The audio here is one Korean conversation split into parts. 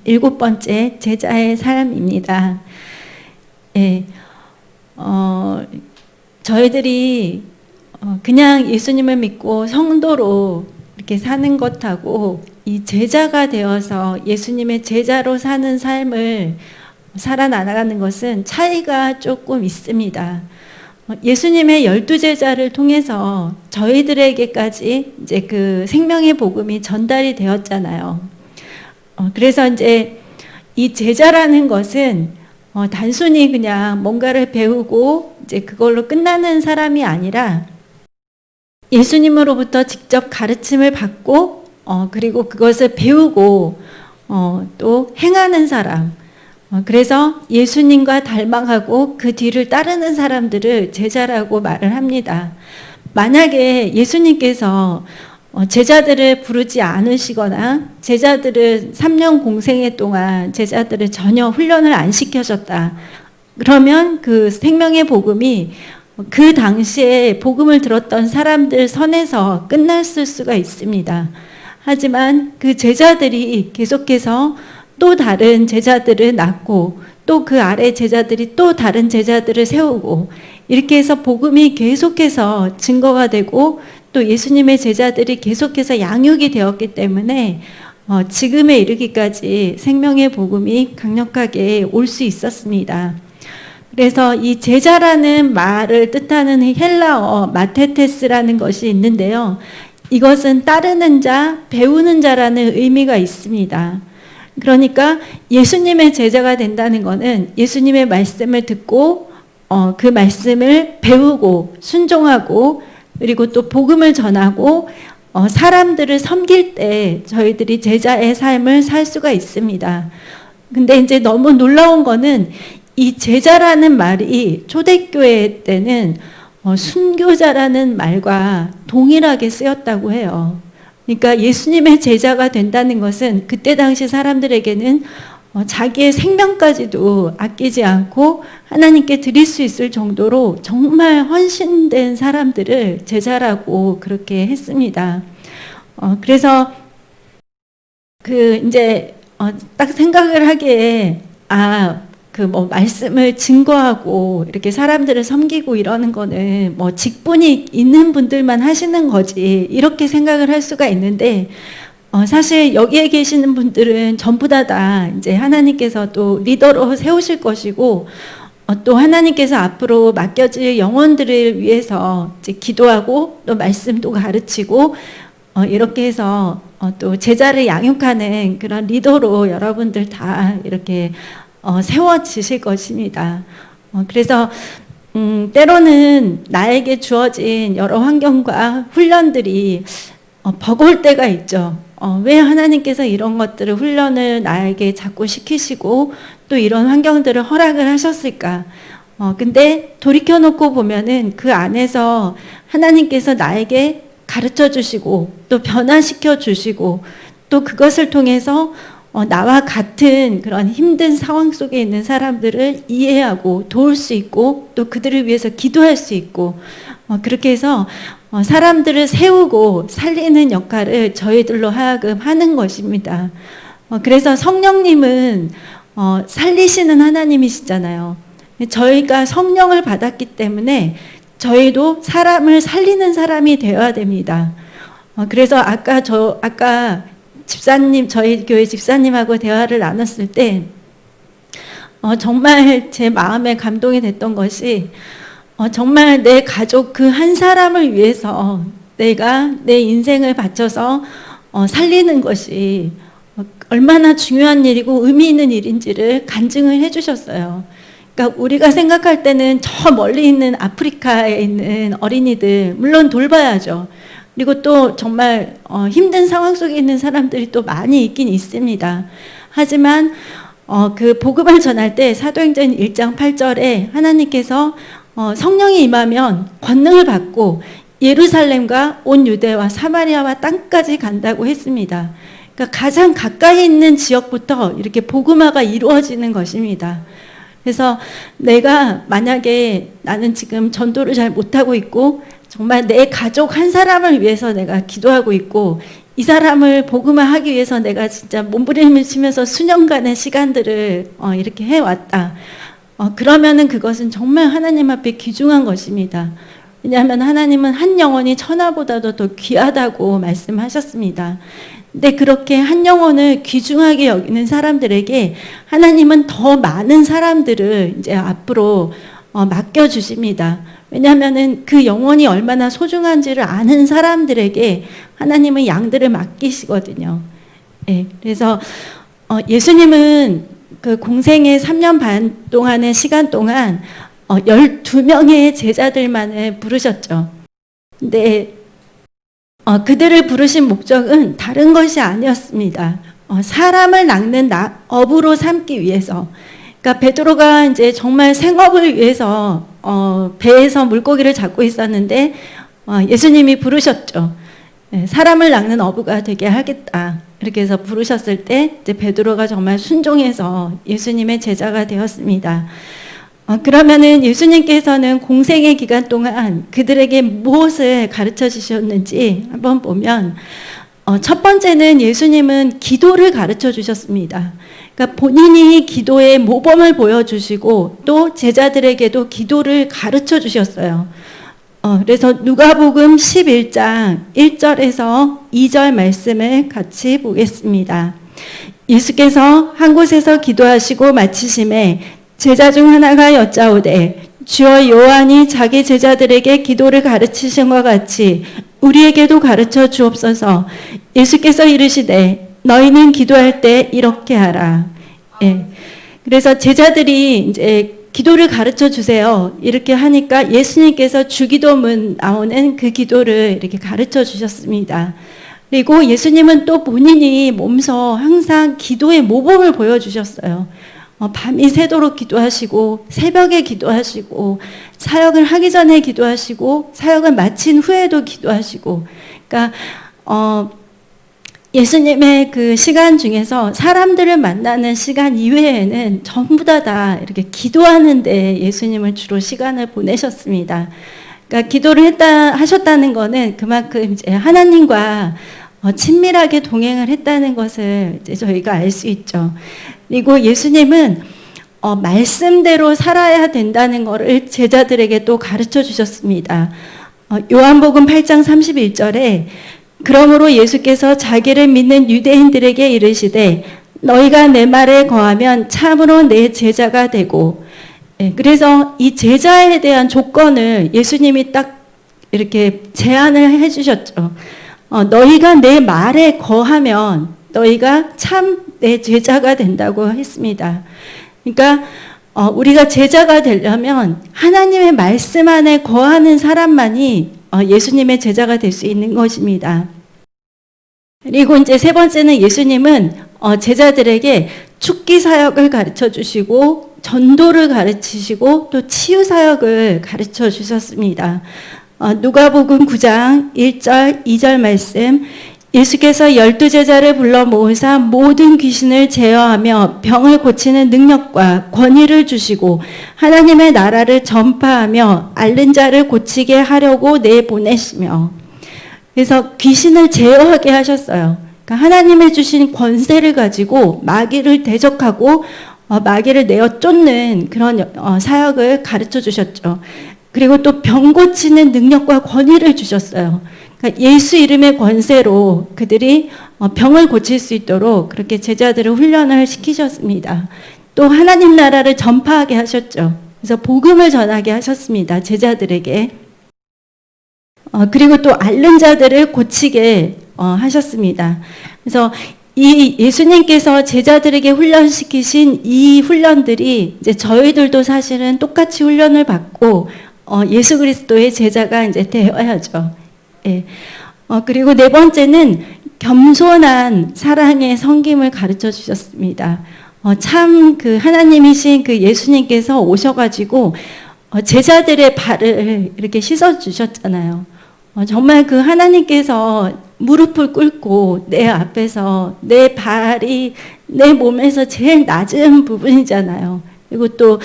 7번째 제자의 삶입니다. 예, 저희들이 그냥 예수님을 믿고 성도로 이렇게 사는 것하고 이 제자가 되어서 예수님의 제자로 사는 삶을 살아나가는 것은 차이가 조금 있습니다. 예수님의 12제자를 통해서 저희들에게까지 이제 그 생명의 복음이 전달이 되었잖아요. 그래서 이제 이 제자라는 것은 단순히 그냥 뭔가를 배우고 이제 그걸로 끝나는 사람이 아니라 예수님으로부터 직접 가르침을 받고 그리고 그것을 배우고 또 행하는 사람. 그래서 예수님과 닮아가고 그 뒤를 따르는 사람들을 제자라고 말을 합니다. 만약에 예수님께서 제자들을 부르지 않으시거나 제자들을 3년 공생애 동안 제자들을 전혀 훈련을 안 시켜줬다. 그러면 그 생명의 복음이 그 당시에 복음을 들었던 사람들 선에서 끝났을 수가 있습니다. 하지만 그 제자들이 계속해서 또 다른 제자들을 낳고 또 그 아래 제자들이 또 다른 제자들을 세우고 이렇게 해서 복음이 계속해서 증거가 되고 또 예수님의 제자들이 계속해서 양육이 되었기 때문에 지금에 이르기까지 생명의 복음이 강력하게 올 수 있었습니다. 그래서 이 제자라는 말을 뜻하는 헬라어 마테테스라는 것이 있는데요. 이것은 따르는 자, 배우는 자라는 의미가 있습니다. 그러니까 예수님의 제자가 된다는 것은 예수님의 말씀을 듣고 그 말씀을 배우고 순종하고 그리고 또 복음을 전하고 사람들을 섬길 때 저희들이 제자의 삶을 살 수가 있습니다. 근데 이제 너무 놀라운 거는 이 제자라는 말이 초대교회 때는 순교자라는 말과 동일하게 쓰였다고 해요. 그러니까 예수님의 제자가 된다는 것은 그때 당시 사람들에게는 자기의 생명까지도 아끼지 않고 하나님께 드릴 수 있을 정도로 정말 헌신된 사람들을 제자라고 그렇게 했습니다. 그래서 이제 딱 생각을 하기에 말씀을 증거하고 이렇게 사람들을 섬기고 이러는 거는 직분이 있는 분들만 하시는 거지 이렇게 생각을 할 수가 있는데 사실 여기에 계시는 분들은 전부 다 이제 하나님께서 또 리더로 세우실 것이고 또 하나님께서 앞으로 맡겨질 영혼들을 위해서 이제 기도하고 또 말씀도 가르치고 이렇게 해서 또 제자를 양육하는 그런 리더로 여러분들 다 이렇게 세워지실 것입니다. 그래서 때로는 나에게 주어진 여러 환경과 훈련들이 버거울 때가 있죠. 왜 하나님께서 이런 것들을 훈련을 나에게 자꾸 시키시고 또 이런 환경들을 허락을 하셨을까? 근데 돌이켜놓고 보면은 그 안에서 하나님께서 나에게 가르쳐 주시고 또 변화시켜 주시고 또 그것을 통해서 나와 같은 그런 힘든 상황 속에 있는 사람들을 이해하고 도울 수 있고 또 그들을 위해서 기도할 수 있고 그렇게 해서 사람들을 세우고 살리는 역할을 저희들로 하여금 하는 것입니다. 그래서 성령님은 살리시는 하나님이시잖아요. 저희가 성령을 받았기 때문에 저희도 사람을 살리는 사람이 되어야 됩니다. 그래서 아까 집사님, 저희 교회 집사님하고 대화를 나눴을 때 정말 제 마음에 감동이 됐던 것이 정말 내 가족 그 한 사람을 위해서 내가 내 인생을 바쳐서 살리는 것이 얼마나 중요한 일이고 의미 있는 일인지를 간증을 해주셨어요. 그러니까 우리가 생각할 때는 저 멀리 있는 아프리카에 있는 어린이들 물론 돌봐야죠. 그리고 또 정말 힘든 상황 속에 있는 사람들이 또 많이 있긴 있습니다. 하지만 그 복음을 전할 때 사도행전 1장 8절에 하나님께서 성령이 임하면 권능을 받고 예루살렘과 온 유대와 사마리아와 땅까지 간다고 했습니다. 그러니까 가장 가까이 있는 지역부터 이렇게 복음화가 이루어지는 것입니다. 그래서 내가 만약에 나는 지금 전도를 잘 못하고 있고 정말 내 가족 한 사람을 위해서 내가 기도하고 있고 이 사람을 복음화하기 위해서 내가 진짜 몸부림을 치면서 수년간의 시간들을 이렇게 해왔다. 그러면은 그것은 정말 하나님 앞에 귀중한 것입니다. 왜냐하면 하나님은 한 영혼이 천하보다도 더 귀하다고 말씀하셨습니다. 근데 그렇게 한 영혼을 귀중하게 여기는 사람들에게 하나님은 더 많은 사람들을 이제 앞으로 맡겨주십니다. 왜냐하면은 그 영혼이 얼마나 소중한지를 아는 사람들에게 하나님은 양들을 맡기시거든요. 예, 그래서 예수님은 그 공생의 3년 반 동안의 시간 동안 12명의 제자들만을 부르셨죠. 근데 그들을 부르신 목적은 다른 것이 아니었습니다. 사람을 낚는 어부로 삼기 위해서. 그러니까 베드로가 이제 정말 생업을 위해서 배에서 물고기를 잡고 있었는데 예수님이 부르셨죠. 사람을 낚는 어부가 되게 하겠다. 이렇게 해서 부르셨을 때 이제 베드로가 정말 순종해서 예수님의 제자가 되었습니다. 그러면은 예수님께서는 공생의 기간 동안 그들에게 무엇을 가르쳐 주셨는지 한번 보면 첫 번째는 예수님은 기도를 가르쳐 주셨습니다. 그러니까 본인이 기도의 모범을 보여주시고 또 제자들에게도 기도를 가르쳐 주셨어요. 그래서 누가복음 11장 1절에서 2절 말씀을 같이 보겠습니다. 예수께서 한 곳에서 기도하시고 마치심에 제자 중 하나가 여짜오되 주여 요한이 자기 제자들에게 기도를 가르치신 것 같이 우리에게도 가르쳐 주옵소서. 예수께서 이르시되 너희는 기도할 때 이렇게 하라. 예. 그래서 제자들이 이제 기도를 가르쳐 주세요. 이렇게 하니까 예수님께서 주기도문 나오는 그 기도를 이렇게 가르쳐 주셨습니다. 그리고 예수님은 또 본인이 몸소 항상 기도의 모범을 보여주셨어요. 밤이 새도록 기도하시고 새벽에 기도하시고 사역을 하기 전에 기도하시고 사역을 마친 후에도 기도하시고 그러니까 예수님의 그 시간 중에서 사람들을 만나는 시간 이외에는 전부 다 이렇게 기도하는데 예수님은 주로 시간을 보내셨습니다. 그러니까 기도를 하셨다는 거는 그만큼 이제 하나님과 친밀하게 동행을 했다는 것을 이제 저희가 알 수 있죠. 그리고 예수님은 말씀대로 살아야 된다는 것을 제자들에게 또 가르쳐 주셨습니다. 요한복음 8장 31절에 그러므로 예수께서 자기를 믿는 유대인들에게 이르시되 너희가 내 말에 거하면 참으로 내 제자가 되고 그래서 이 제자에 대한 조건을 예수님이 딱 이렇게 제안을 해주셨죠. 너희가 내 말에 거하면 너희가 참 내 제자가 된다고 했습니다. 그러니까 우리가 제자가 되려면 하나님의 말씀 안에 거하는 사람만이 예수님의 제자가 될 수 있는 것입니다. 그리고 이제 세 번째는 예수님은 제자들에게 축기 사역을 가르쳐 주시고 전도를 가르치시고 또 치유 사역을 가르쳐 주셨습니다. 누가복음 9장 1절 2절 말씀 예수께서 12제자를 불러 모으사 모든 귀신을 제어하며 병을 고치는 능력과 권위를 주시고 하나님의 나라를 전파하며 앓는 자를 고치게 하려고 내보내시며 그래서 귀신을 제어하게 하셨어요. 그러니까 하나님의 주신 권세를 가지고 마귀를 대적하고 마귀를 내어 쫓는 그런 사역을 가르쳐 주셨죠. 그리고 또 병 고치는 능력과 권위를 주셨어요. 그러니까 예수 이름의 권세로 그들이 병을 고칠 수 있도록 그렇게 제자들을 훈련을 시키셨습니다. 또 하나님 나라를 전파하게 하셨죠. 그래서 복음을 전하게 하셨습니다. 제자들에게. 그리고 또 앓는 자들을 고치게 하셨습니다. 그래서 이 예수님께서 제자들에게 훈련시키신 이 훈련들이 이제 저희들도 사실은 똑같이 훈련을 받고 예수 그리스도의 제자가 이제 되어야죠. 예. 그리고 네 번째는 겸손한 사랑의 섬김을 가르쳐 주셨습니다. 참 그 하나님이신 그 예수님께서 오셔가지고 제자들의 발을 이렇게 씻어 주셨잖아요. 정말 그 하나님께서 무릎을 꿇고 내 앞에서 내 발이 내 몸에서 제일 낮은 부분이잖아요. 그리고 또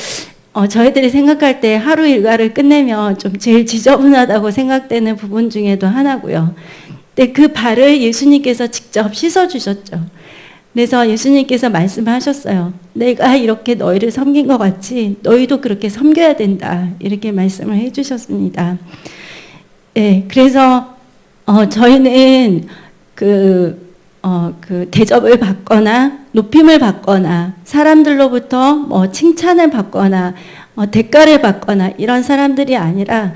저희들이 생각할 때 하루 일과를 끝내면 좀 제일 지저분하다고 생각되는 부분 중에도 하나고요. 근데 그 발을 예수님께서 직접 씻어주셨죠. 그래서 예수님께서 말씀하셨어요. 내가 이렇게 너희를 섬긴 것 같이 너희도 그렇게 섬겨야 된다. 이렇게 말씀을 해주셨습니다. 네, 그래서 저희는 그 대접을 받거나 높임을 받거나 사람들로부터 뭐 칭찬을 받거나 대가를 받거나 이런 사람들이 아니라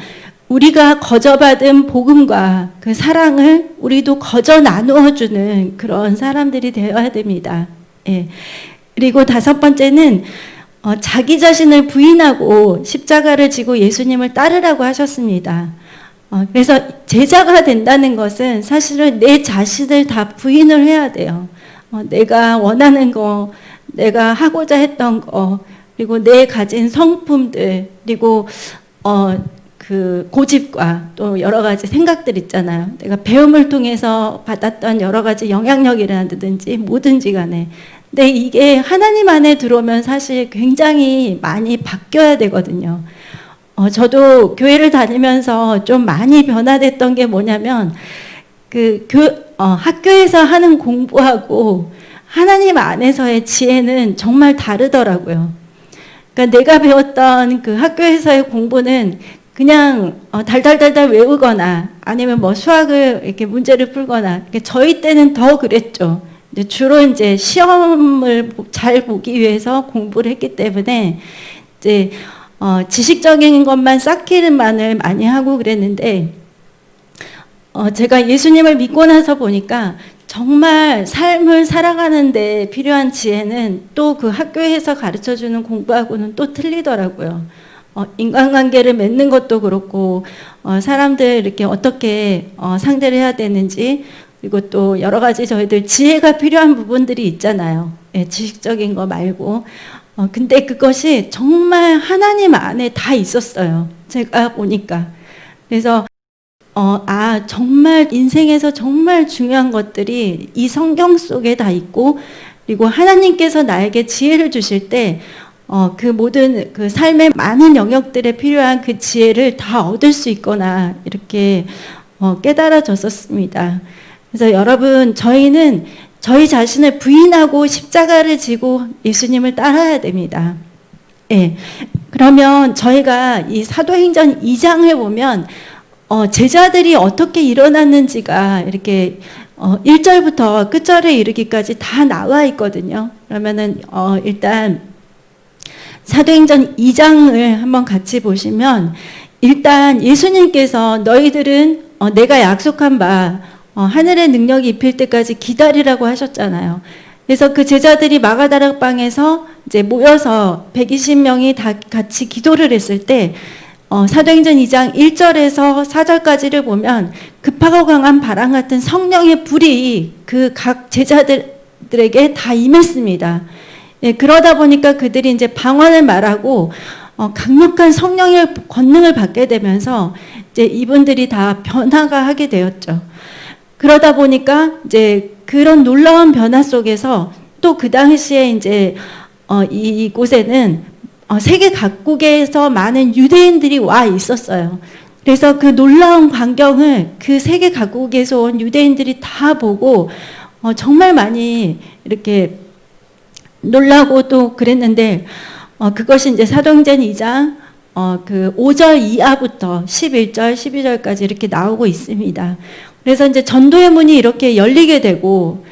우리가 거저받은 복음과 그 사랑을 우리도 거저 나누어주는 그런 사람들이 되어야 됩니다. 예. 그리고 5번째는 자기 자신을 부인하고 십자가를 지고 예수님을 따르라고 하셨습니다. 그래서 제자가 된다는 것은 사실은 내 자신을 다 부인을 해야 돼요. 내가 원하는 거, 내가 하고자 했던 거, 그리고 내 가진 성품들, 그리고 그 고집과 또 여러 가지 생각들 있잖아요. 내가 배움을 통해서 받았던 여러 가지 영향력이라든지 뭐든지 간에. 근데 이게 하나님 안에 들어오면 사실 굉장히 많이 바뀌어야 되거든요. 저도 교회를 다니면서 좀 많이 변화됐던 게 뭐냐면, 학교에서 하는 공부하고 하나님 안에서의 지혜는 정말 다르더라고요. 그러니까 내가 배웠던 그 학교에서의 공부는 그냥 달달달달 외우거나 아니면 뭐 수학을 이렇게 문제를 풀거나, 저희 때는 더 그랬죠. 주로 이제 시험을 잘 보기 위해서 공부를 했기 때문에 이제 지식적인 것만 쌓기만을 많이 하고 그랬는데, 제가 예수님을 믿고 나서 보니까 정말 삶을 살아가는 데 필요한 지혜는 또 그 학교에서 가르쳐주는 공부하고는 또 틀리더라고요. 인간관계를 맺는 것도 그렇고, 사람들 이렇게 어떻게 상대를 해야 되는지, 그리고 또 여러 가지 저희들 지혜가 필요한 부분들이 있잖아요. 예, 지식적인 거 말고. 근데 그것이 정말 하나님 안에 다 있었어요. 제가 보니까. 그래서 정말 인생에서 정말 중요한 것들이 이 성경 속에 다 있고, 그리고 하나님께서 나에게 지혜를 주실 때 그 모든 그 삶의 많은 영역들에 필요한 그 지혜를 다 얻을 수 있거나 이렇게 깨달아졌었습니다. 그래서 여러분, 저희는 저희 자신을 부인하고 십자가를 지고 예수님을 따라야 됩니다. 예. 그러면 저희가 이 사도행전 2장을 보면 제자들이 어떻게 일어났는지가 이렇게 1절부터 끝절에 이르기까지 다 나와 있거든요. 그러면은 일단 사도행전 2장을 한번 같이 보시면, 일단 예수님께서 너희들은 내가 약속한 바 하늘의 능력이 입힐 때까지 기다리라고 하셨잖아요. 그래서 그 제자들이 마가다락방에서 이제 모여서 120명이 다 같이 기도를 했을 때 사도행전 2장 1절에서 4절까지를 보면 급하고 강한 바람 같은 성령의 불이 그 각 제자들에게 다 임했습니다. 예, 그러다 보니까 그들이 이제 방언을 말하고 강력한 성령의 권능을 받게 되면서 이제 이분들이 다 변화가 하게 되었죠. 그러다 보니까 이제 그런 놀라운 변화 속에서 또 그 당시에 이제 이곳에는 세계 각국에서 많은 유대인들이 와 있었어요. 그래서 그 놀라운 광경을 그 세계 각국에서 온 유대인들이 다 보고 정말 많이 이렇게 놀라고 또 그랬는데, 그것이 이제 사도행전 2장 그 5절 이하부터 11절, 12절까지 이렇게 나오고 있습니다. 그래서 이제 전도의 문이 이렇게 열리게 되고,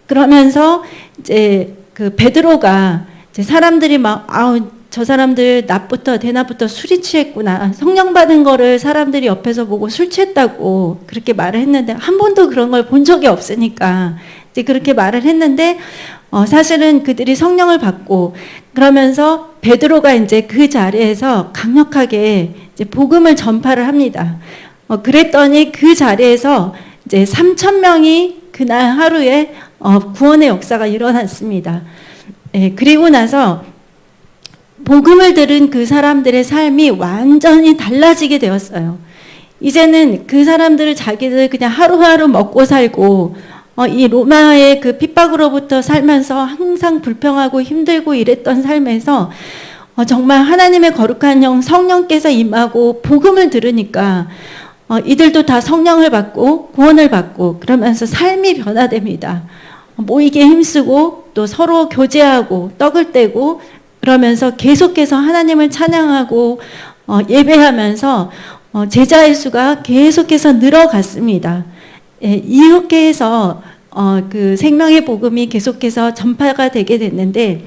그러면서 이제 그 베드로가 이제 사람들이 막 저 사람들 낮부터 대낮부터 술이 취했구나, 성령 받은 거를 사람들이 옆에서 보고 술 취했다고 그렇게 말을 했는데, 한 번도 그런 걸 본 적이 없으니까 이제 그렇게 말을 했는데, 사실은 그들이 성령을 받고, 그러면서 베드로가 이제 그 자리에서 강력하게 이제 복음을 전파를 합니다. 그랬더니 그 자리에서 이제 3,000명이 그날 하루에 구원의 역사가 일어났습니다. 예, 그리고 나서 복음을 들은 그 사람들의 삶이 완전히 달라지게 되었어요. 이제는 그 사람들을 자기들 그냥 하루하루 먹고 살고, 이 로마의 그 핍박으로부터 살면서 항상 불평하고 힘들고 이랬던 삶에서 정말 하나님의 거룩한 영 성령께서 임하고 복음을 들으니까 이들도 다 성령을 받고 구원을 받고 그러면서 삶이 변화됩니다. 모이기에 힘쓰고 또 서로 교제하고 떡을 떼고 그러면서 계속해서 하나님을 찬양하고 예배하면서 제자의 수가 계속해서 늘어갔습니다. 예, 이렇게 해서 그 생명의 복음이 계속해서 전파가 되게 됐는데,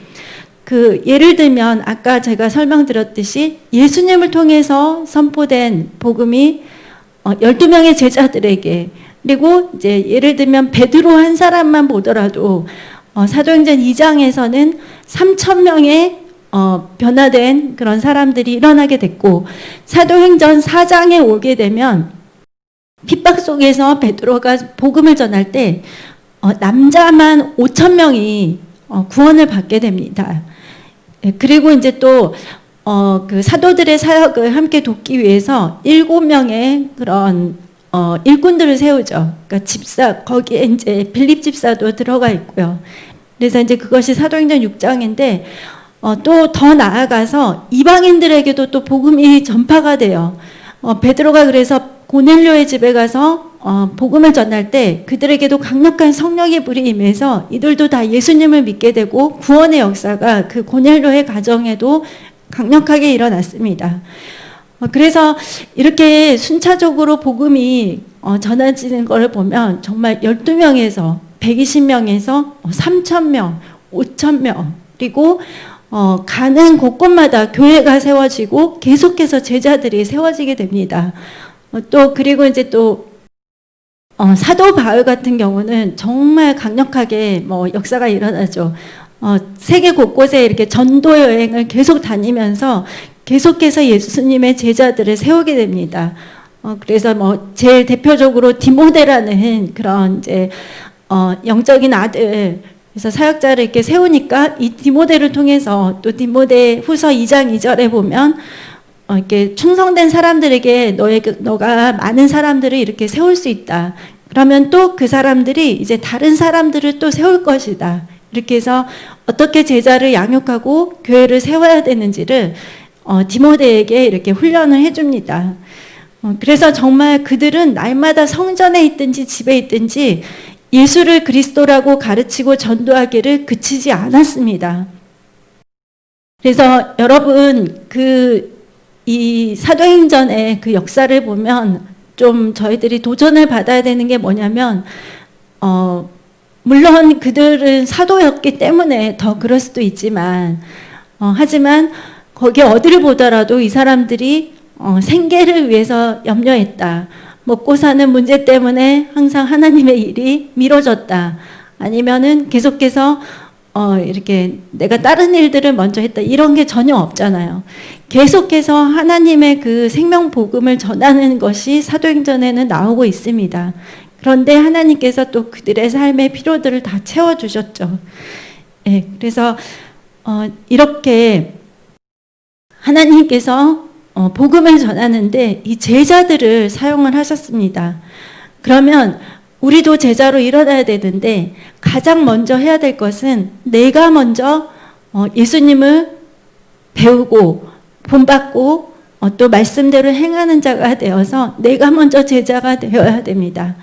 그 예를 들면 아까 제가 설명드렸듯이 예수님을 통해서 선포된 복음이 12명의 제자들에게, 그리고 이제 예를 들면 베드로 한 사람만 보더라도 사도행전 2장에서는 3,000명의 변화된 그런 사람들이 일어나게 됐고, 사도행전 4장에 오게 되면 핍박 속에서 베드로가 복음을 전할 때 남자만 5,000명이 구원을 받게 됩니다. 그리고 이제 또 그 사도들의 사역을 함께 돕기 위해서 7명의 그런 일꾼들을 세우죠. 그러니까 집사, 거기에 이제 빌립 집사도 들어가 있고요. 그래서 이제 그것이 사도행전 6장인데 또 더 나아가서 이방인들에게도 또 복음이 전파가 돼요. 베드로가 그래서 고넬료의 집에 가서 복음을 전할 때 그들에게도 강력한 성령의 불이 임해서 이들도 다 예수님을 믿게 되고 구원의 역사가 그 고넬료의 가정에도 강력하게 일어났습니다. 그래서 이렇게 순차적으로 복음이 전해지는 것을 보면 정말 12명에서 120명에서 3,000명, 5,000명, 그리고 가는 곳곳마다 교회가 세워지고 계속해서 제자들이 세워지게 됩니다. 또 그리고 이제 또 사도 바울 같은 경우는 정말 강력하게 역사가 일어나죠. 세계 곳곳에 이렇게 전도 여행을 계속 다니면서 계속해서 예수님의 제자들을 세우게 됩니다. 그래서 제일 대표적으로 디모데라는 그런 이제 영적인 아들, 그래서 사역자를 이렇게 세우니까 이 디모데를 통해서 또 디모데 후서 2장 2절에 보면 이렇게 충성된 사람들에게 너가 많은 사람들을 이렇게 세울 수 있다. 그러면 또 그 사람들이 이제 다른 사람들을 또 세울 것이다. 이렇게 해서 어떻게 제자를 양육하고 교회를 세워야 되는지를 디모데에게 이렇게 훈련을 해줍니다. 그래서 정말 그들은 날마다 성전에 있든지 집에 있든지 예수를 그리스도라고 가르치고 전도하기를 그치지 않았습니다. 그래서 여러분 이 사도행전의 그 역사를 보면 좀 저희들이 도전을 받아야 되는 게 뭐냐면 물론 그들은 사도였기 때문에 더 그럴 수도 있지만 하지만 거기 어디를 보더라도 이 사람들이 생계를 위해서 염려했다. 먹고 사는 문제 때문에 항상 하나님의 일이 미뤄졌다. 아니면은 계속해서 이렇게 내가 다른 일들을 먼저 했다. 이런 게 전혀 없잖아요. 계속해서 하나님의 그 생명 복음을 전하는 것이 사도행전에는 나오고 있습니다. 그런데 하나님께서 또 그들의 삶의 필요들을 다 채워주셨죠. 예, 그래서 이렇게 하나님께서 복음을 전하는데 이 제자들을 사용을 하셨습니다. 그러면 우리도 제자로 일어나야 되는데 가장 먼저 해야 될 것은 내가 먼저 예수님을 배우고 본받고 또 말씀대로 행하는 자가 되어서 내가 먼저 제자가 되어야 됩니다.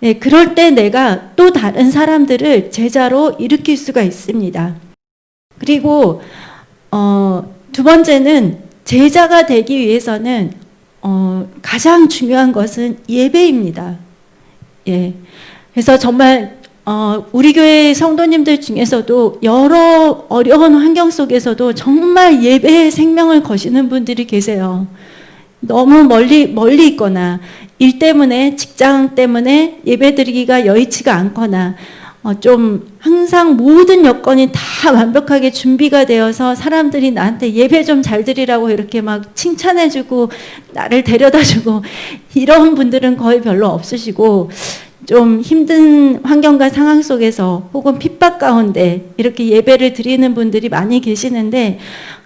네, 그럴 때 내가 또 다른 사람들을 제자로 일으킬 수가 있습니다. 그리고 두 번째는 제자가 되기 위해서는 가장 중요한 것은 예배입니다. 예. 그래서 정말 우리 교회 성도님들 중에서도 여러 어려운 환경 속에서도 정말 예배의 생명을 거시는 분들이 계세요. 너무 멀리 있거나 일 때문에 직장 때문에 예배드리기가 여의치가 않거나 좀 항상 모든 여건이 다 완벽하게 준비가 되어서 사람들이 나한테 예배 좀 잘 드리라고 이렇게 막 칭찬해주고 나를 데려다주고 이런 분들은 거의 별로 없으시고 좀 힘든 환경과 상황 속에서 혹은 핍박 가운데 이렇게 예배를 드리는 분들이 많이 계시는데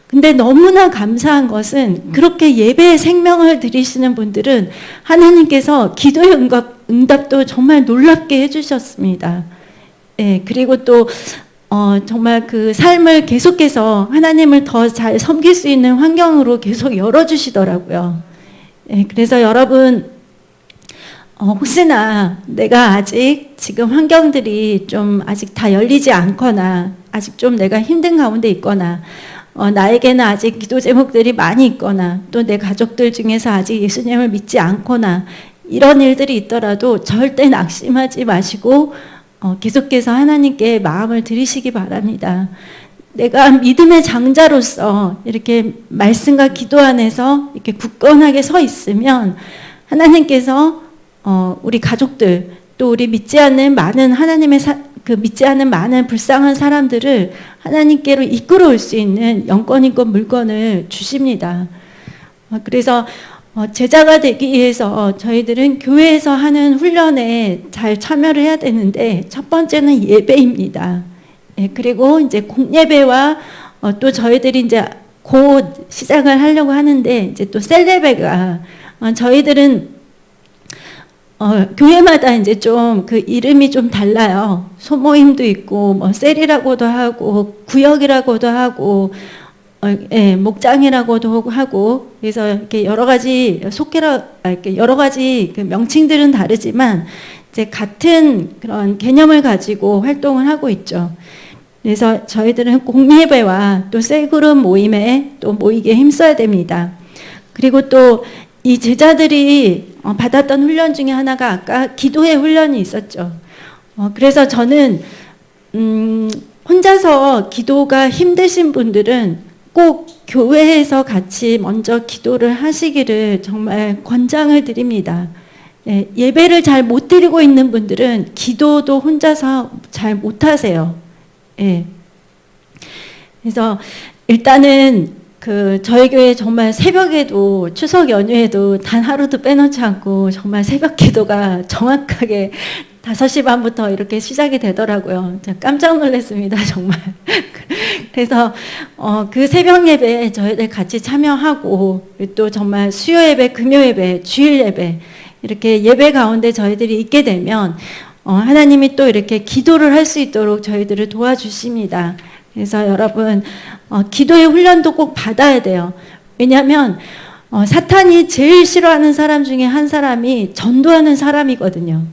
근데 너무나 감사한 것은 그렇게 예배의 생명을 드리시는 분들은 하나님께서 기도의 응답도 정말 놀랍게 해주셨습니다. 예, 그리고 또 정말 그 삶을 계속해서 하나님을 더 잘 섬길 수 있는 환경으로 계속 열어주시더라고요. 예, 그래서 여러분 혹시나 내가 아직 지금 환경들이 좀 아직 다 열리지 않거나 아직 좀 내가 힘든 가운데 있거나 나에게는 아직 기도 제목들이 많이 있거나 또 내 가족들 중에서 아직 예수님을 믿지 않거나 이런 일들이 있더라도 절대 낙심하지 마시고 계속해서 하나님께 마음을 드리시기 바랍니다. 내가 믿음의 장자로서 이렇게 말씀과 기도 안에서 이렇게 굳건하게 서 있으면 하나님께서 우리 가족들 또 우리 믿지 않는 많은 하나님의 믿지 않는 많은 불쌍한 사람들을 하나님께로 이끌어올 수 있는 영권인권 물건을 주십니다. 그래서 제자가 되기 위해서 저희들은 교회에서 하는 훈련에 잘 참여를 해야 되는데 첫 번째는 예배입니다. 그리고 이제 공예배와 또 저희들이 이제 곧 시작을 하려고 하는데 이제 또 셀레배가 저희들은 교회마다 이제 좀 그 이름이 좀 달라요. 소모임도 있고 뭐 셀이라고도 하고 구역이라고도 하고 목장이라고도 하고 그래서 이렇게 여러 가지 이렇게 여러 가지 그 명칭들은 다르지만 이제 같은 그런 개념을 가지고 활동을 하고 있죠. 그래서 저희들은 공예배와 또 셀그룹 모임에 또 모이게 힘써야 됩니다. 그리고 또 이 제자들이 받았던 훈련 중에 하나가 아까 기도의 훈련이 있었죠. 그래서 저는 혼자서 기도가 힘드신 분들은 꼭 교회에서 같이 먼저 기도를 하시기를 정말 권장을 드립니다. 예배를 잘 못 드리고 있는 분들은 기도도 혼자서 잘 못하세요. 그래서 일단은 저희 교회 정말 새벽에도 추석 연휴에도 단 하루도 빼놓지 않고 정말 새벽 기도가 정확하게 5시 반부터 이렇게 시작이 되더라고요. 제가 깜짝 놀랐습니다, 정말. 그래서 그 새벽 예배에 저희들 같이 참여하고 또 정말 수요 예배, 금요 예배, 주일 예배 이렇게 예배 가운데 저희들이 있게 되면 하나님이 또 이렇게 기도를 할 수 있도록 저희들을 도와주십니다. 그래서 여러분 기도의 훈련도 꼭 받아야 돼요. 왜냐하면 사탄이 제일 싫어하는 사람 중에 한 사람이 전도하는 사람이거든요.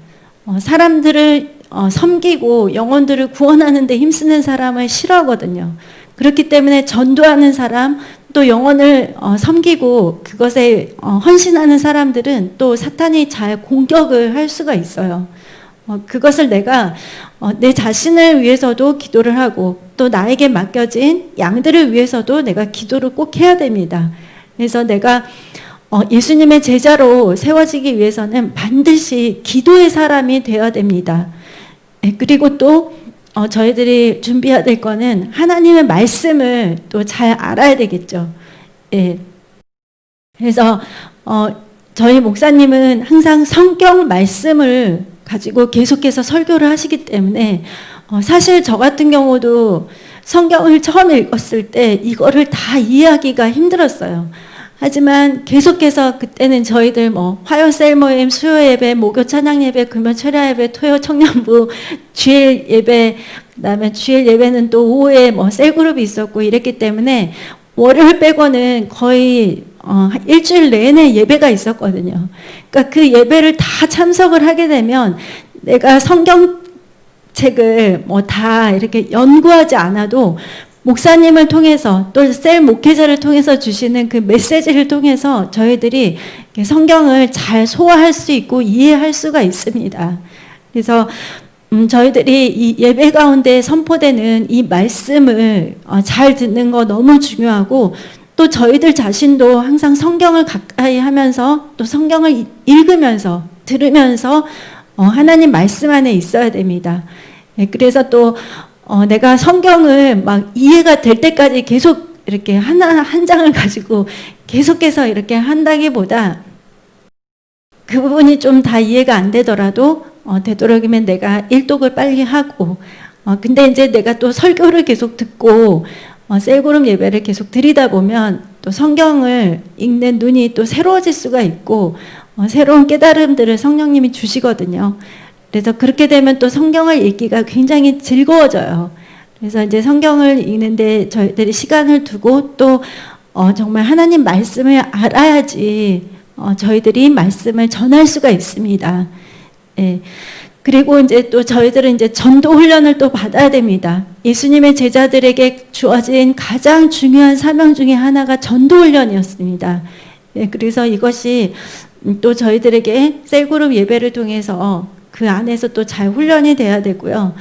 사람들을 섬기고 영혼들을 구원하는 데 힘쓰는 사람을 싫어하거든요. 그렇기 때문에 전도하는 사람 또 영혼을 섬기고 그것에 헌신하는 사람들은 또 사탄이 잘 공격을 할 수가 있어요. 그것을 내가 내 자신을 위해서도 기도를 하고 또 나에게 맡겨진 양들을 위해서도 내가 기도를 꼭 해야 됩니다. 그래서 내가 예수님의 제자로 세워지기 위해서는 반드시 기도의 사람이 되어야 됩니다. 그리고 또 저희들이 준비해야 될 거는 하나님의 말씀을 또 잘 알아야 되겠죠. 그래서 저희 목사님은 항상 성경 말씀을 가지고 계속해서 설교를 하시기 때문에 사실 저 같은 경우도 성경을 처음 읽었을 때 이거를 다 이해하기가 힘들었어요. 하지만 계속해서 그때는 저희들 화요 셀 모임, 수요 예배, 목요 찬양 예배, 금요 철야 예배, 토요 청년부, 주일 예배, 그다음에 주일 예배는 또 오후에 셀 그룹이 있었고 이랬기 때문에 월요일 빼고는 거의 일주일 내내 예배가 있었거든요. 그러니까 그 예배를 다 참석을 하게 되면 내가 성경책을 다 이렇게 연구하지 않아도 목사님을 통해서 또 셀 목회자를 통해서 주시는 그 메시지를 통해서 저희들이 성경을 잘 소화할 수 있고 이해할 수가 있습니다. 그래서 저희들이 이 예배 가운데 선포되는 이 말씀을 잘 듣는 거 너무 중요하고 또 저희들 자신도 항상 성경을 가까이 하면서 또 성경을 읽으면서 들으면서 하나님 말씀 안에 있어야 됩니다. 그래서 또 내가 성경을 막 이해가 될 때까지 계속 이렇게 한 장을 가지고 계속해서 이렇게 한다기보다 그 부분이 좀 다 이해가 안 되더라도 되도록이면 내가 일독을 빨리 하고 근데 이제 내가 또 설교를 계속 듣고 셀그룹 예배를 계속 드리다 보면 또 성경을 읽는 눈이 또 새로워질 수가 있고 새로운 깨달음들을 성령님이 주시거든요. 그래서 그렇게 되면 또 성경을 읽기가 굉장히 즐거워져요. 그래서 이제 성경을 읽는데 저희들이 시간을 두고 또 정말 하나님 말씀을 알아야지 저희들이 말씀을 전할 수가 있습니다. 예. 그리고 이제 또 저희들은 이제 전도 훈련을 또 받아야 됩니다. 예수님의 제자들에게 주어진 가장 중요한 사명 중에 하나가 전도 훈련이었습니다. 예, 그래서 이것이 또 저희들에게 셀그룹 예배를 통해서 그 안에서 또 잘 훈련이 돼야 되고요.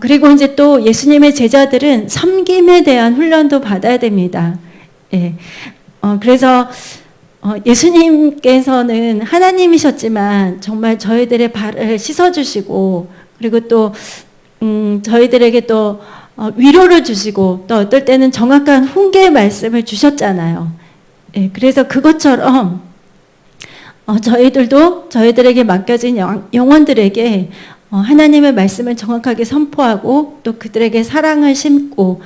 그리고 이제 또 예수님의 제자들은 섬김에 대한 훈련도 받아야 됩니다. 예. 그래서 예수님께서는 하나님이셨지만 정말 저희들의 발을 씻어주시고, 그리고 또 저희들에게 또 위로를 주시고, 또 어떨 때는 정확한 훈계의 말씀을 주셨잖아요. 예, 그래서 그것처럼 저희들도 저희들에게 맡겨진 영혼들에게 하나님의 말씀을 정확하게 선포하고, 또 그들에게 사랑을 심고,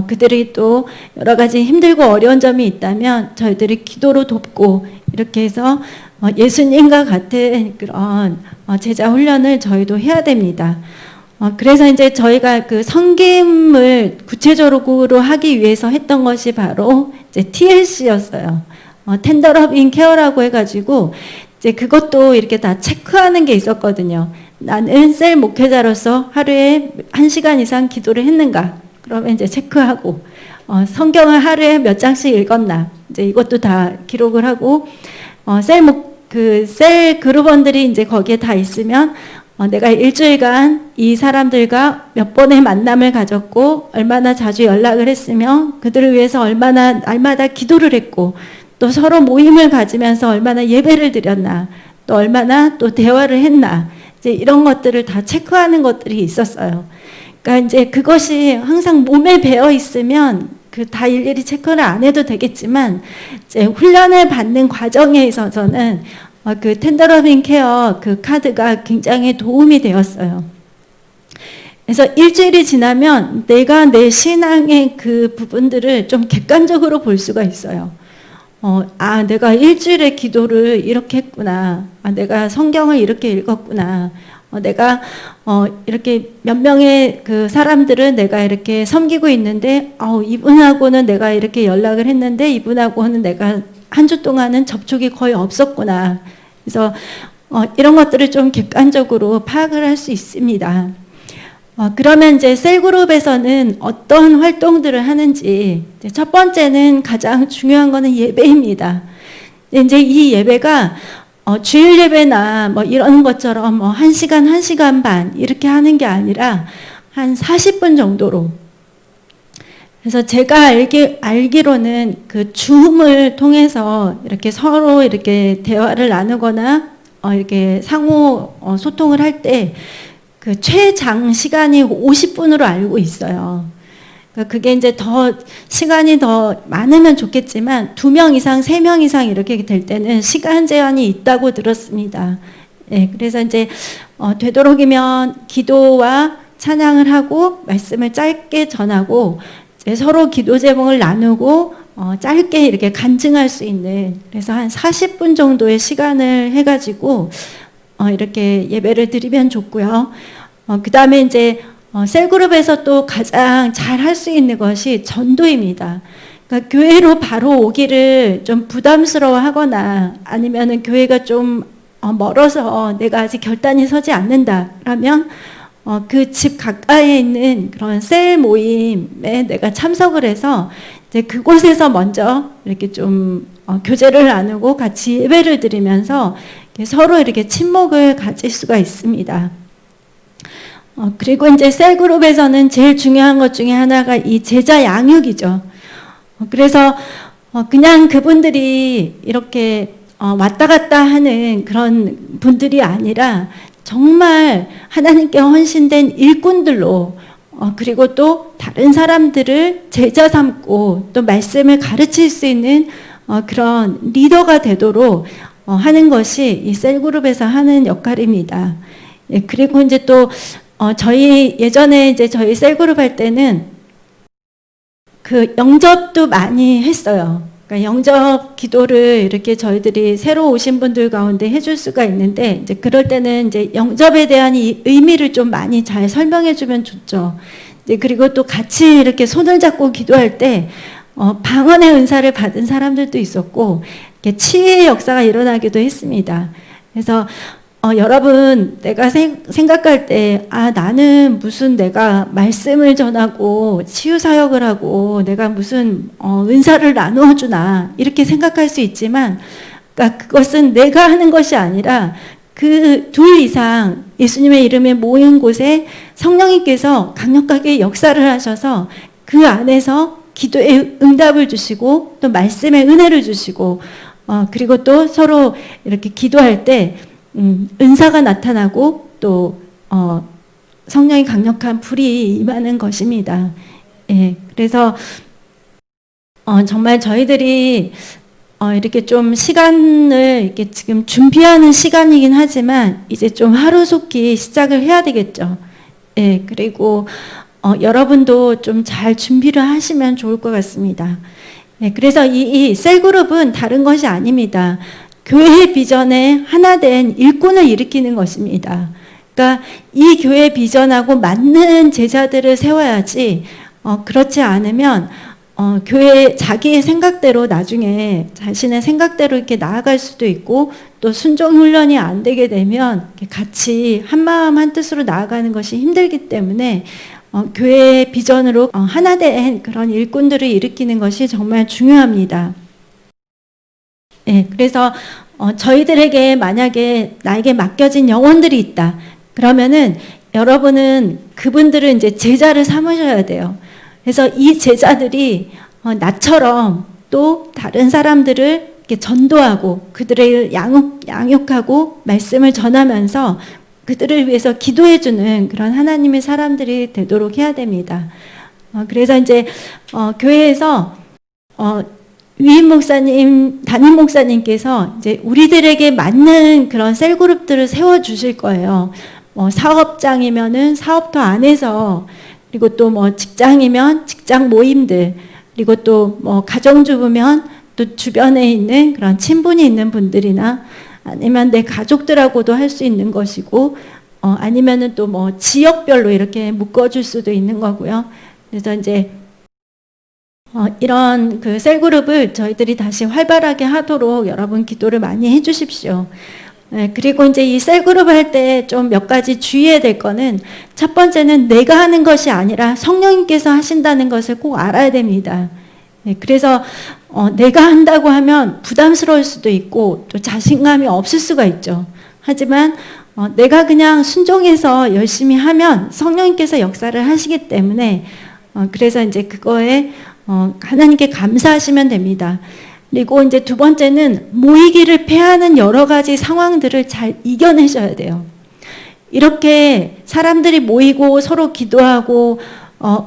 그들이 또 여러 가지 힘들고 어려운 점이 있다면 저희들이 기도로 돕고, 이렇게 해서 예수님과 같은 그런 제자 훈련을 저희도 해야 됩니다. 그래서 이제 저희가 그 섬김을 구체적으로 하기 위해서 했던 것이 바로 이제 TLC였어요. 텐더 러빙 케어라고 해가지고 이제 그것도 이렇게 다 체크하는 게 있었거든요. 나는 셀 목회자로서 하루에 1시간 이상 기도를 했는가? 그러면 이제 체크하고, 성경을 하루에 몇 장씩 읽었나? 이제 이것도 다 기록을 하고, 셀 그룹원들이 이제 거기에 다 있으면, 내가 일주일간 이 사람들과 몇 번의 만남을 가졌고, 얼마나 자주 연락을 했으며, 그들을 위해서 얼마나 날마다 기도를 했고, 또 서로 모임을 가지면서 얼마나 예배를 드렸나, 또 얼마나 또 대화를 했나, 이제 이런 것들을 다 체크하는 것들이 있었어요. 그러니까 이제 그것이 항상 몸에 배어 있으면 그 다 일일이 체크를 안 해도 되겠지만, 이제 훈련을 받는 과정에 있어서는 그 텐더 러빙 케어 그 카드가 굉장히 도움이 되었어요. 그래서 일주일이 지나면 내가 내 신앙의 그 부분들을 좀 객관적으로 볼 수가 있어요. 내가 일주일에 기도를 이렇게 했구나. 내가 성경을 이렇게 읽었구나. 내가 이렇게 몇 명의 그 사람들은 내가 이렇게 섬기고 있는데, 이분하고는 내가 이렇게 연락을 했는데 이분하고는 내가 한 주 동안은 접촉이 거의 없었구나. 그래서 이런 것들을 좀 객관적으로 파악을 할 수 있습니다. 그러면 이제 셀그룹에서는 어떤 활동들을 하는지, 첫 번째는 가장 중요한 거는 예배입니다. 이제 이 예배가 주일 예배나 뭐 이런 것처럼 뭐 1시간, 1시간 반 이렇게 하는 게 아니라 한 40분 정도로. 그래서 제가 알기로는 그 줌을 통해서 이렇게 서로 이렇게 대화를 나누거나 이렇게 상호 소통을 할 때 그 최장 시간이 50분으로 알고 있어요. 그러니까 그게 이제 더 시간이 더 많으면 좋겠지만 2명 이상, 3명 이상 이렇게 될 때는 시간 제한이 있다고 들었습니다. 예, 그래서 이제 되도록이면 기도와 찬양을 하고 말씀을 짧게 전하고 이제 서로 기도 제목을 나누고 짧게 이렇게 간증할 수 있는, 그래서 한 40분 정도의 시간을 해가지고 이렇게 예배를 드리면 좋고요. 그 다음에 이제 셀그룹에서 또 가장 잘 할 수 있는 것이 전도입니다. 그러니까 교회로 바로 오기를 좀 부담스러워 하거나 아니면은 교회가 좀 멀어서 내가 아직 결단이 서지 않는다라면 그 집 가까이에 있는 그런 셀 모임에 내가 참석을 해서 이제 그곳에서 먼저 이렇게 좀 교제를 나누고 같이 예배를 드리면서 서로 이렇게 친목을 가질 수가 있습니다. 그리고 이제 셀그룹에서는 제일 중요한 것 중에 하나가 이 제자 양육이죠. 그래서 그냥 그분들이 이렇게 왔다 갔다 하는 그런 분들이 아니라 정말 하나님께 헌신된 일꾼들로, 그리고 또 다른 사람들을 제자 삼고 또 말씀을 가르칠 수 있는 그런 리더가 되도록 하는 것이 이 셀그룹에서 하는 역할입니다. 예, 그리고 이제 또 저희 예전에 이제 저희 셀그룹 할 때는 그 영접도 많이 했어요. 그러니까 영접 기도를 이렇게 저희들이 새로 오신 분들 가운데 해줄 수가 있는데, 이제 그럴 때는 이제 영접에 대한 이 의미를 좀 많이 잘 설명해 주면 좋죠. 이제 그리고 또 같이 이렇게 손을 잡고 기도할 때 방언의 은사를 받은 사람들도 있었고, 이렇게 치유의 역사가 일어나기도 했습니다. 그래서 여러분, 내가 생각할 때, 나는 무슨 내가 말씀을 전하고 치유 사역을 하고 내가 무슨 은사를 나누어 주나 이렇게 생각할 수 있지만, 그러니까 그것은 내가 하는 것이 아니라 그 둘 이상 예수님의 이름에 모인 곳에 성령님께서 강력하게 역사를 하셔서 그 안에서 기도의 응답을 주시고 또 말씀의 은혜를 주시고 그리고 또 서로 이렇게 기도할 때 은사가 나타나고 또 성령의 강력한 불이 임하는 것입니다. 예, 그래서 정말 저희들이 이렇게 좀 시간을 이렇게 지금 준비하는 시간이긴 하지만 이제 좀 하루속히 시작을 해야 되겠죠. 예, 그리고 여러분도 좀 잘 준비를 하시면 좋을 것 같습니다. 예, 그래서 이 셀그룹은 다른 것이 아닙니다. 교회의 비전에 하나 된 일꾼을 일으키는 것입니다. 그러니까 이 교회 비전하고 맞는 제자들을 세워야지 그렇지 않으면 교회 자기의 생각대로 나중에 자신의 생각대로 이렇게 나아갈 수도 있고 또 순종 훈련이 안 되게 되면 같이 한 마음 한 뜻으로 나아가는 것이 힘들기 때문에 교회의 비전으로 하나 된 그런 일꾼들을 일으키는 것이 정말 중요합니다. 네, 그래서 저희들에게 만약에 나에게 맡겨진 영혼들이 있다. 그러면은 여러분은 그분들을 이제 제자를 삼으셔야 돼요. 그래서 이 제자들이 나처럼 또 다른 사람들을 이렇게 전도하고 그들을 양육하고 말씀을 전하면서 그들을 위해서 기도해주는 그런 하나님의 사람들이 되도록 해야 됩니다. 그래서 이제 교회에서 위임 목사님, 담임 목사님께서 이제 우리들에게 맞는 그런 셀그룹들을 세워주실 거예요. 사업장이면은 사업터 안에서, 그리고 또 직장이면 직장 모임들, 그리고 또 가정주부면 또 주변에 있는 그런 친분이 있는 분들이나 아니면 내 가족들하고도 할 수 있는 것이고, 아니면은 또 지역별로 이렇게 묶어줄 수도 있는 거고요. 그래서 이제 이런 그 셀그룹을 저희들이 다시 활발하게 하도록 여러분 기도를 많이 해주십시오. 네, 그리고 이제 이 셀그룹 할 때 좀 몇 가지 주의해야 될 거는 첫 번째는 내가 하는 것이 아니라 성령님께서 하신다는 것을 꼭 알아야 됩니다. 네, 그래서 내가 한다고 하면 부담스러울 수도 있고 또 자신감이 없을 수가 있죠. 하지만 내가 그냥 순종해서 열심히 하면 성령님께서 역사를 하시기 때문에 그래서 이제 그거에 하나님께 감사하시면 됩니다. 그리고 이제 두 번째는 모이기를 패하는 여러 가지 상황들을 잘 이겨내셔야 돼요. 이렇게 사람들이 모이고 서로 기도하고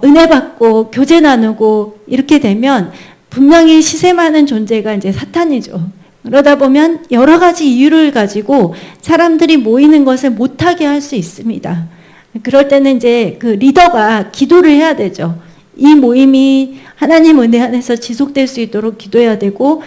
은혜 받고 교제 나누고 이렇게 되면 분명히 시샘하는 존재가 이제 사탄이죠. 그러다 보면 여러 가지 이유를 가지고 사람들이 모이는 것을 못하게 할 수 있습니다. 그럴 때는 이제 그 리더가 기도를 해야 되죠. 이 모임이 하나님 은혜 안에서 지속될 수 있도록 기도해야 되고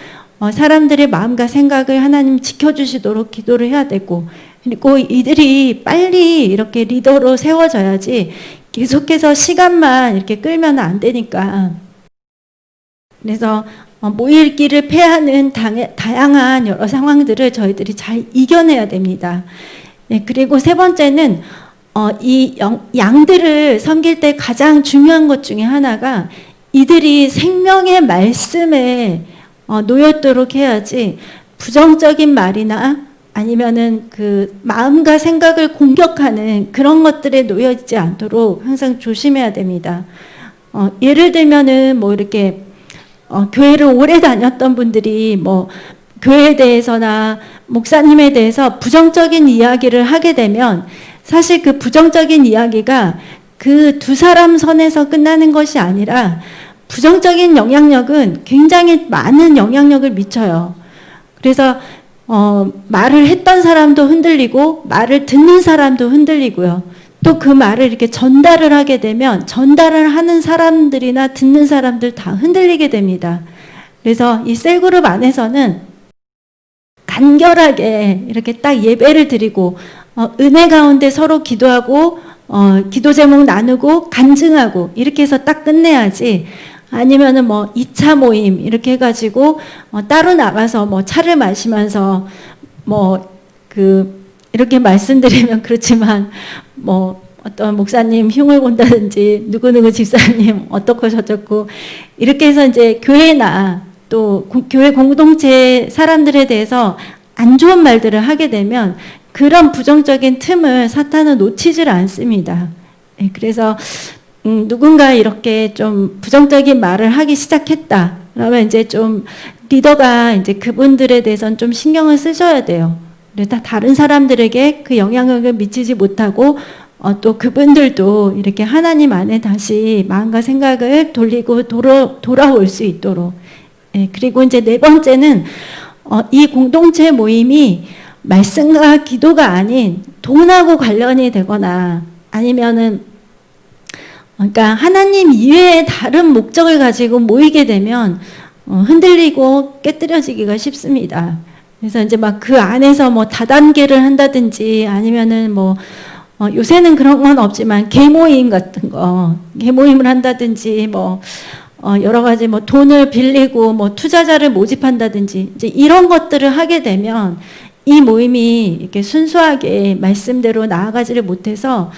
사람들의 마음과 생각을 하나님 지켜주시도록 기도를 해야 되고 그리고 이들이 빨리 이렇게 리더로 세워져야지 계속해서 시간만 이렇게 끌면 안 되니까 그래서 모일 길을 패하는 다양한 여러 상황들을 저희들이 잘 이겨내야 됩니다. 네, 그리고 세 번째는 이 양들을 섬길 때 가장 중요한 것 중에 하나가 이들이 생명의 말씀에 놓였도록 해야지 부정적인 말이나 아니면은 그 마음과 생각을 공격하는 그런 것들에 놓여 있지 않도록 항상 조심해야 됩니다. 예를 들면은 이렇게 교회를 오래 다녔던 분들이 교회에 대해서나 목사님에 대해서 부정적인 이야기를 하게 되면 사실 그 부정적인 이야기가 그 두 사람 선에서 끝나는 것이 아니라 부정적인 영향력은 굉장히 많은 영향력을 미쳐요. 그래서 말을 했던 사람도 흔들리고 말을 듣는 사람도 흔들리고요. 또 그 말을 이렇게 전달을 하게 되면 전달을 하는 사람들이나 듣는 사람들 다 흔들리게 됩니다. 그래서 이 셀그룹 안에서는 간결하게 이렇게 딱 예배를 드리고 은혜 가운데 서로 기도하고 기도 제목 나누고 간증하고 이렇게 해서 딱 끝내야지 아니면은 뭐 2차 모임 이렇게 해가지고 따로 나가서 뭐 차를 마시면서 뭐 이렇게 말씀드리면 그렇지만 뭐 어떤 목사님 흉을 본다든지 누구누구 집사님 어떻고 저쩌고 이렇게 해서 이제 교회나 또 교회 공동체 사람들에 대해서 안 좋은 말들을 하게 되면 그런 부정적인 틈을 사탄은 놓치질 않습니다. 그래서 누군가 이렇게 좀 부정적인 말을 하기 시작했다. 그러면 이제 좀 리더가 이제 그분들에 대해서는 좀 신경을 쓰셔야 돼요. 그래서 다른 사람들에게 그 영향력을 미치지 못하고 또 그분들도 이렇게 하나님 안에 다시 마음과 생각을 돌리고 돌아올 수 있도록. 그리고 이제 네 번째는 이 공동체 모임이 말씀과 기도가 아닌 돈하고 관련이 되거나 아니면은 그러니까 하나님 이외의 다른 목적을 가지고 모이게 되면 흔들리고 깨뜨려지기가 쉽습니다. 그래서 이제 막 그 안에서 뭐 다단계를 한다든지 아니면은 뭐 요새는 그런 건 없지만 개모임 같은 거 개모임을 한다든지 뭐 여러 가지 뭐 돈을 빌리고 뭐 투자자를 모집한다든지 이제 이런 것들을 하게 되면 이 모임이 이렇게 순수하게 말씀대로 나아가지를 못해서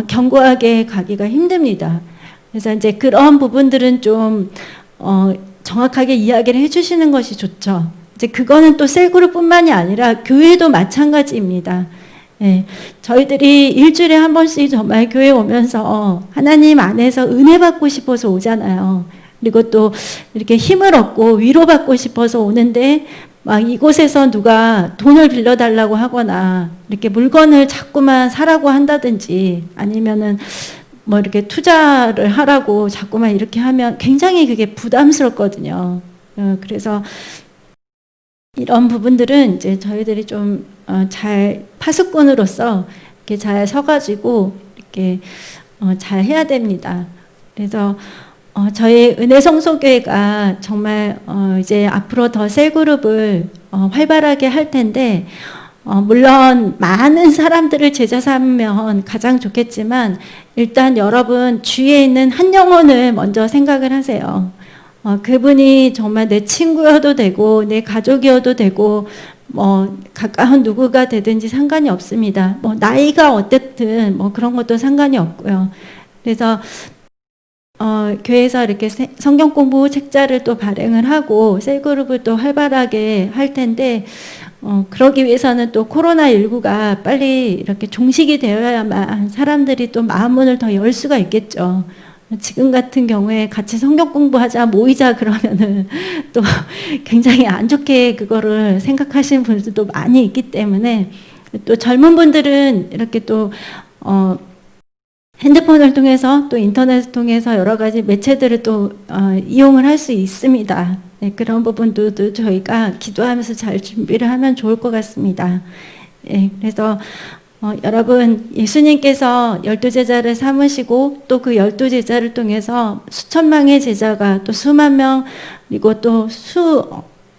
견고하게 가기가 힘듭니다. 그래서 이제 그런 부분들은 좀 정확하게 이야기를 해주시는 것이 좋죠. 이제 그거는 또 셀그룹뿐만이 아니라 교회도 마찬가지입니다. 저희들이 일주일에 한 번씩 정말 교회 오면서 하나님 안에서 은혜 받고 싶어서 오잖아요. 그리고 또 이렇게 힘을 얻고 위로받고 싶어서 오는데 막 이곳에서 누가 돈을 빌려달라고 하거나 이렇게 물건을 자꾸만 사라고 한다든지 아니면은 뭐 이렇게 투자를 하라고 자꾸만 이렇게 하면 굉장히 그게 부담스럽거든요. 그래서 이런 부분들은 이제 저희들이 좀 잘 파수꾼으로서 이렇게 잘 서가지고 이렇게 잘 해야 됩니다. 그래서 저희 은혜성소교회가 정말 이제 앞으로 더 셀그룹을 활발하게 할 텐데 물론 많은 사람들을 제자 삼으면 가장 좋겠지만 일단 여러분 주위에 있는 한 영혼을 먼저 생각을 하세요. 그분이 정말 내 친구여도 되고 내 가족이어도 되고 뭐 가까운 누구가 되든지 상관이 없습니다. 뭐 나이가 어쨌든 뭐 그런 것도 상관이 없고요. 그래서 교회에서 이렇게 성경 공부 책자를 또 발행을 하고 셀그룹을 또 활발하게 할 텐데 그러기 위해서는 또 코로나19가 빨리 이렇게 종식이 되어야만 사람들이 또 마음문을 더 열 수가 있겠죠. 지금 같은 경우에 같이 성경 공부하자 모이자 그러면은 또 굉장히 안 좋게 그거를 생각하시는 분들도 많이 있기 때문에 또 젊은 분들은 이렇게 또 핸드폰을 통해서 또 인터넷을 통해서 여러 가지 매체들을 또 이용을 할 수 있습니다. 네, 그런 부분도 저희가 기도하면서 잘 준비를 하면 좋을 것 같습니다. 네, 그래서 여러분 예수님께서 12제자를 삼으시고 또 그 12제자를 통해서 수천명의 제자가 또 수만 명 그리고 또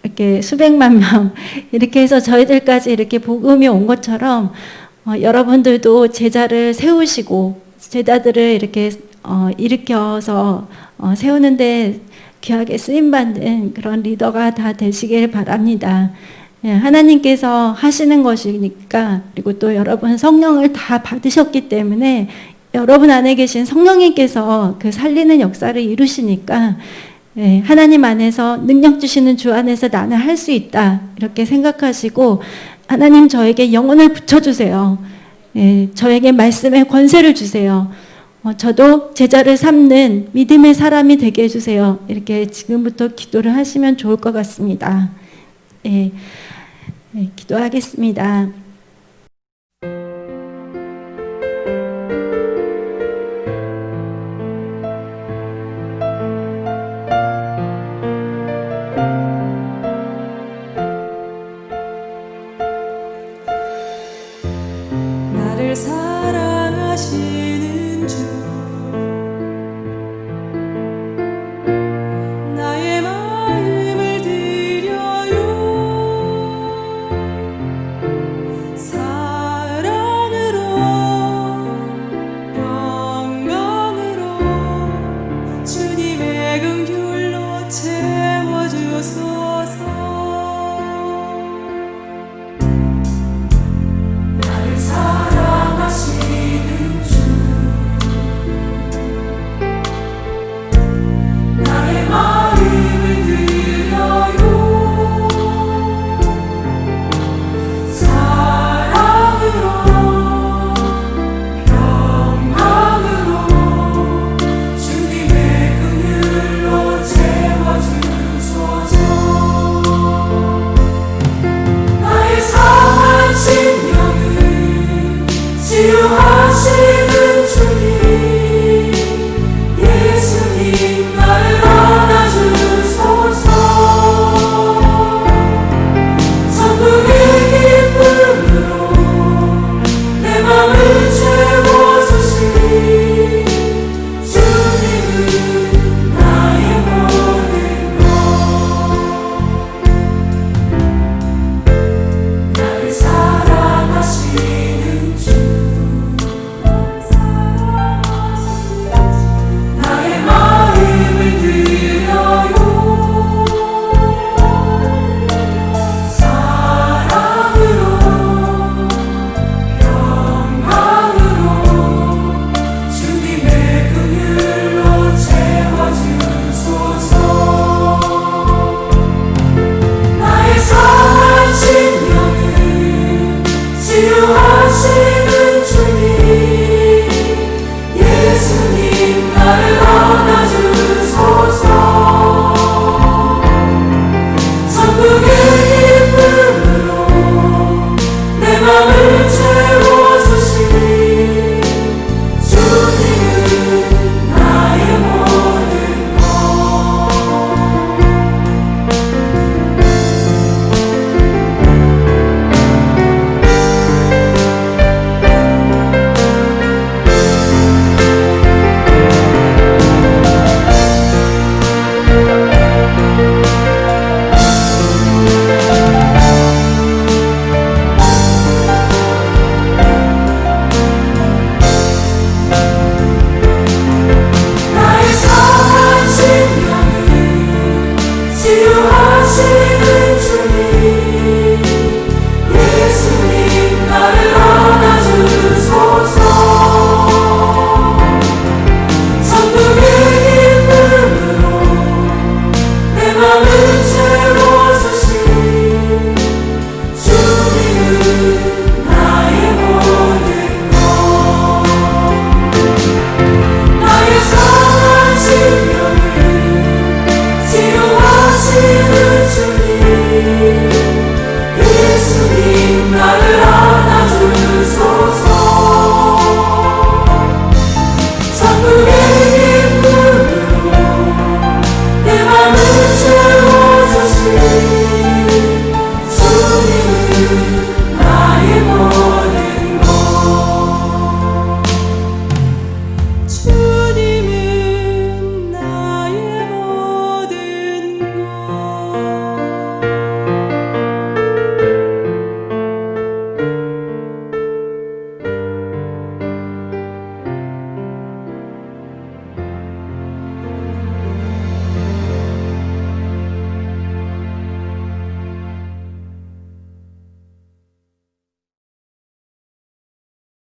이렇게 수백만 명 이렇게 해서 저희들까지 이렇게 복음이 온 것처럼 여러분들도 제자를 세우시고 제자들을 이렇게 일으켜서 세우는데 귀하게 쓰임받는 그런 리더가 다 되시길 바랍니다. 하나님께서 하시는 것이니까 그리고 또 여러분 성령을 다 받으셨기 때문에 여러분 안에 계신 성령님께서 그 살리는 역사를 이루시니까 하나님 안에서 능력 주시는 주 안에서 나는 할 수 있다 이렇게 생각하시고 하나님 저에게 영혼을 붙여주세요. 저에게 말씀의 권세를 주세요. 저도 제자를 삼는 믿음의 사람이 되게 해주세요. 이렇게 지금부터 기도를 하시면 좋을 것 같습니다. 기도하겠습니다.